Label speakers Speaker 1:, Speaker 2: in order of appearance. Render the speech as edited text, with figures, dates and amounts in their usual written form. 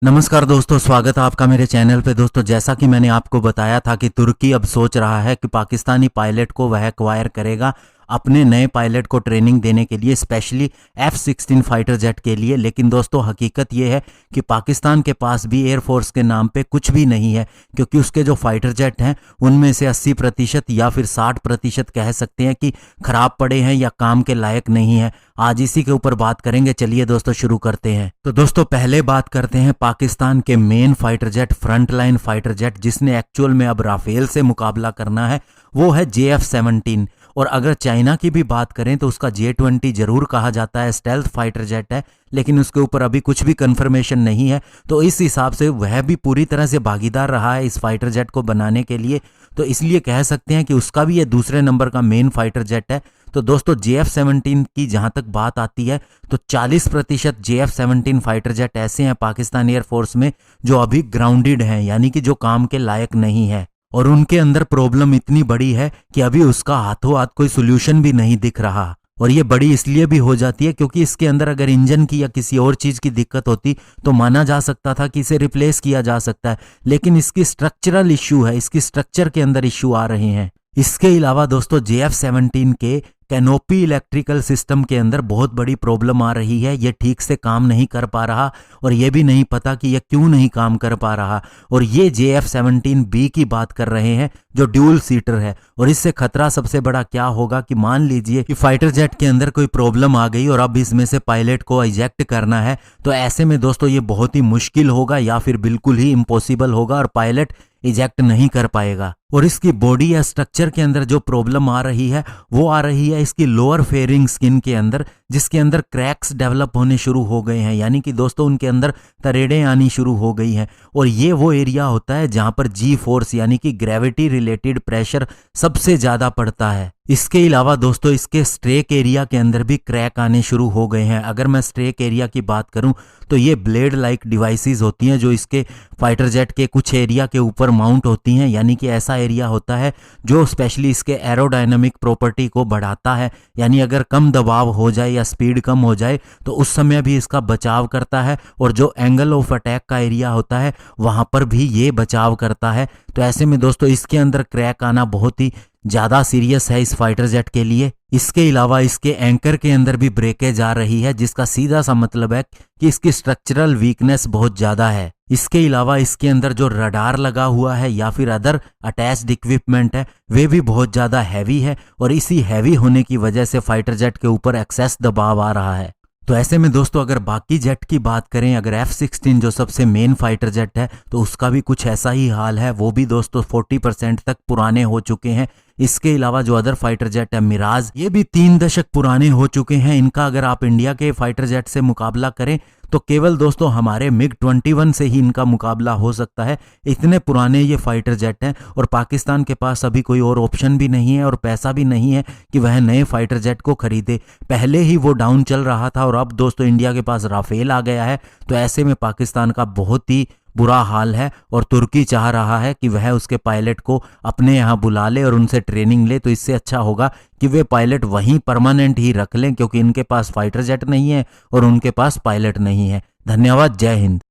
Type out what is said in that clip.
Speaker 1: नमस्कार दोस्तों, स्वागत है आपका मेरे चैनल पे। दोस्तों, जैसा कि मैंने आपको बताया था कि तुर्की अब सोच रहा है कि पाकिस्तानी पायलट को वह एक्वायर करेगा अपने नए पायलट को ट्रेनिंग देने के लिए, स्पेशली F-16 फाइटर जेट के लिए। लेकिन दोस्तों, हकीकत यह है कि पाकिस्तान के पास भी एयरफोर्स के नाम पे कुछ भी नहीं है, क्योंकि उसके जो फाइटर जेट हैं उनमें से 80% या फिर 60% कह सकते हैं कि खराब पड़े हैं या काम के लायक नहीं है। आज इसी के ऊपर बात करेंगे। चलिए दोस्तों, शुरू करते हैं। तो दोस्तों, पहले बात करते हैं पाकिस्तान के main fighter jet, front line fighter jet, जिसने एक्चुअल में अब राफेल से मुकाबला करना है, वो है JF-17। और अगर चाइना की भी बात करें तो उसका J-20 जरूर कहा जाता है, स्टेल्थ फाइटर जेट है, लेकिन उसके ऊपर अभी कुछ भी कंफर्मेशन नहीं है। तो इस हिसाब से वह भी पूरी तरह से भागीदार रहा है इस फाइटर जेट को बनाने के लिए, तो इसलिए कह सकते हैं कि उसका भी ये दूसरे नंबर का मेन फाइटर जेट है। तो दोस्तों, JF-17 की जहां तक बात आती है तो 40% JF-17 फाइटर जेट ऐसे हैं पाकिस्तान एयरफोर्स में जो अभी ग्राउंडेड हैं, यानी कि जो काम के लायक नहीं है, और उनके अंदर प्रॉब्लम इतनी बड़ी है कि अभी उसका हाथों हाथ कोई सोल्यूशन भी नहीं दिख रहा। और ये बड़ी इसलिए भी हो जाती है क्योंकि इसके अंदर अगर इंजन की या किसी और चीज की दिक्कत होती तो माना जा सकता था कि इसे रिप्लेस किया जा सकता है, लेकिन इसकी स्ट्रक्चरल इश्यू है, इसकी स्ट्रक्चर के अंदर इश्यू आ रहे हैं। इसके अलावा दोस्तों, JF-17 के कैनोपी इलेक्ट्रिकल सिस्टम के अंदर बहुत बड़ी प्रॉब्लम आ रही है। ये ठीक से काम नहीं कर पा रहा और ये भी नहीं पता कि ये क्यों नहीं काम कर पा रहा। और ये JF-17B की बात कर रहे हैं जो ड्यूल सीटर है। और इससे खतरा सबसे बड़ा क्या होगा कि मान लीजिए कि फाइटर जेट के अंदर कोई प्रॉब्लम आ गई और अब इसमें से पायलट को इजेक्ट करना है, तो ऐसे में दोस्तों ये बहुत ही मुश्किल होगा या फिर बिल्कुल ही इम्पॉसिबल होगा और पायलट इजेक्ट नहीं कर पाएगा। और इसकी बॉडी या स्ट्रक्चर के अंदर जो प्रॉब्लम आ रही है वो आ रही है इसकी लोअर फेयरिंग स्किन के अंदर, जिसके अंदर क्रैक्स डेवलप होने शुरू हो गए हैं, यानी कि दोस्तों उनके अंदर तरेड़ें आनी शुरू हो गई हैं। और ये वो एरिया होता है जहां पर जी फोर्स यानी कि ग्रेविटी रिलेटेड प्रेशर सबसे ज्यादा पड़ता है। इसके अलावा दोस्तों, इसके स्ट्रेक एरिया के अंदर भी क्रैक आने शुरू हो गए हैं। अगर मैं स्ट्रेक एरिया की बात करूं तो ये ब्लेड लाइक डिवाइसेस होती हैं जो इसके फाइटर जेट के कुछ एरिया के ऊपर माउंट होती हैं, यानी कि ऐसा एरिया होता है जो स्पेशली इसके एरोडायनामिक प्रॉपर्टी को बढ़ाता है, यानी अगर कम दबाव हो जाए या स्पीड कम हो जाए तो उस समय भी इसका बचाव करता है। और जो एंगल ऑफ अटैक का एरिया होता है वहां पर भी ये बचाव करता है। तो ऐसे में दोस्तों, इसके अंदर क्रैक आना बहुत ही ज्यादा सीरियस है इस फाइटर जेट के लिए। इसके अलावा इसके एंकर के अंदर भी ब्रेकेज आ रही है, जिसका सीधा सा मतलब है कि इसकी स्ट्रक्चरल वीकनेस बहुत ज्यादा है। इसके अलावा इसके अंदर जो रडार लगा हुआ है या फिर अदर अटैच्ड इक्विपमेंट है वे भी बहुत ज्यादा हैवी है, और इसी हैवी होने की वजह से फाइटर जेट के ऊपर एक्सेस दबाव आ रहा है। तो ऐसे में दोस्तों, अगर बाकी जेट की बात करें, अगर F-16 जो सबसे मेन फाइटर जेट है तो उसका भी कुछ ऐसा ही हाल है। वो भी दोस्तों 40% तक पुराने हो चुके हैं। इसके अलावा जो अदर फाइटर जेट है मिराज, ये भी 3 दशक पुराने हो चुके हैं। इनका अगर आप इंडिया के फाइटर जेट से मुकाबला करें तो केवल दोस्तों हमारे MiG-21 से ही इनका मुकाबला हो सकता है। इतने पुराने ये फाइटर जेट हैं और पाकिस्तान के पास अभी कोई और ऑप्शन भी नहीं है और पैसा भी नहीं है कि वह नए फाइटर जेट को खरीदे। पहले ही वो डाउन चल रहा था और अब दोस्तों इंडिया के पास राफेल आ गया है। तो ऐसे में पाकिस्तान का बहुत ही बुरा हाल है और तुर्की चाह रहा है कि वह उसके पायलट को अपने यहाँ बुला ले और उनसे ट्रेनिंग ले। तो इससे अच्छा होगा कि वे पायलट वहीं परमानेंट ही रख लें, क्योंकि इनके पास फाइटर जेट नहीं है और उनके पास पायलट नहीं है। धन्यवाद। जय हिंद।